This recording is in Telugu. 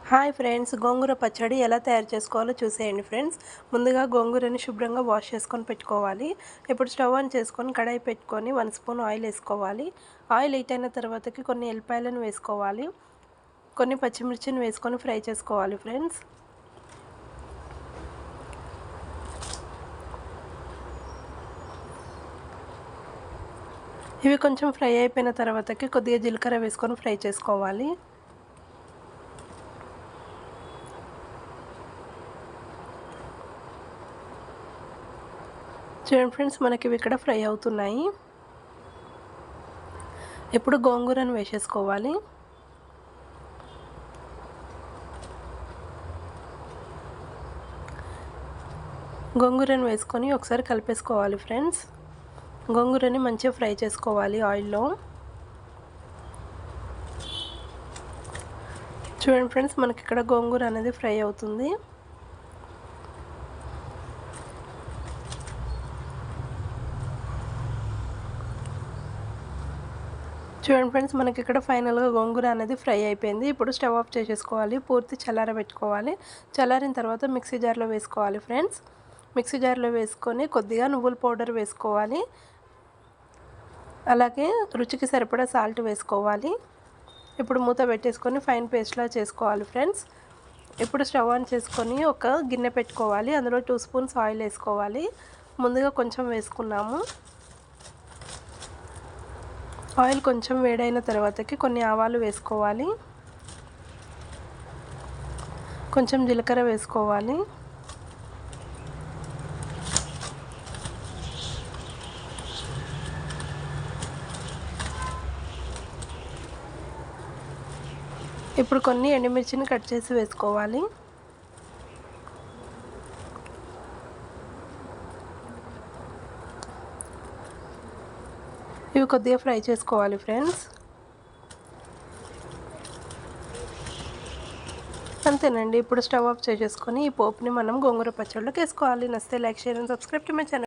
హాయ్ ఫ్రెండ్స్, గోంగూర పచ్చడి ఎలా తయారు చేసుకోవాలో చూసేయండి ఫ్రెండ్స్. ముందుగా గోంగూరని శుభ్రంగా వాష్ చేసుకొని పెట్టుకోవాలి. ఇప్పుడు స్టవ్ ఆన్ చేసుకొని కడాయి పెట్టుకొని 1 స్పూన్ ఆయిల్ వేసుకోవాలి. ఆయిల్ హీట్ అయిన తర్వాతకి కొన్ని ఎల్లిపాయలను వేసుకోవాలి. కొన్ని పచ్చిమిర్చిని వేసుకొని ఫ్రై చేసుకోవాలి ఫ్రెండ్స్. ఇవి కొంచెం ఫ్రై అయిపోయిన తర్వాతకి కొద్దిగా జీలకర్ర వేసుకొని ఫ్రై చేసుకోవాలి. చూడండి ఫ్రెండ్స్, మనకి ఇవి ఇక్కడ ఫ్రై అవుతున్నాయి. ఇప్పుడు గోంగూరను వేసేసుకోవాలి. గోంగూరను వేసుకొని ఒకసారి కలిపేసుకోవాలి ఫ్రెండ్స్. గోంగూరని మంచిగా ఫ్రై చేసుకోవాలి ఆయిల్లో. చూడండి ఫ్రెండ్స్, మనకి ఇక్కడ గోంగూర అనేది ఫ్రై అవుతుంది. చూడండి ఫ్రెండ్స్, మనకి ఇక్కడ ఫైనల్గా గోంగూర అనేది ఫ్రై అయిపోయింది. ఇప్పుడు స్టవ్ ఆఫ్ చేసేసుకోవాలి. పూర్తి చల్లారబెట్టుకోవాలి. చల్లారిన తర్వాత మిక్సీ జార్లో వేసుకోవాలి ఫ్రెండ్స్. మిక్సీ జార్లో వేసుకొని కొద్దిగా నువ్వుల పౌడర్ వేసుకోవాలి. అలాగే రుచికి సరిపడా సాల్ట్ వేసుకోవాలి. ఇప్పుడు మూత పెట్టేసుకొని ఫైన్ పేస్ట్లా చేసుకోవాలి ఫ్రెండ్స్. ఇప్పుడు స్టవ్ ఆన్ చేసుకొని ఒక గిన్నె పెట్టుకోవాలి. అందులో 2 స్పూన్స్ ఆయిల్ వేసుకోవాలి. ముందుగా కొంచెం వేసుకున్నాము. ఆయిల్ కొంచెం వేడైన తర్వాతకి కొన్ని ఆవాలు వేసుకోవాలి. కొంచెం జీలకర్ర వేసుకోవాలి. ఇప్పుడు కొన్ని ఎండుమిర్చిని కట్ చేసి వేసుకోవాలి. ఇవి కొద్దిగా ఫ్రై చేసుకోవాలి ఫ్రెండ్స్. అంతేనండి. ఇప్పుడు స్టవ్ ఆఫ్ చేసేసుకొని ఈ పోపుని మనం గోంగూర పచ్చడిలోకి వేసుకోవాలి. నచ్చితే like, share and subscribe to my channel.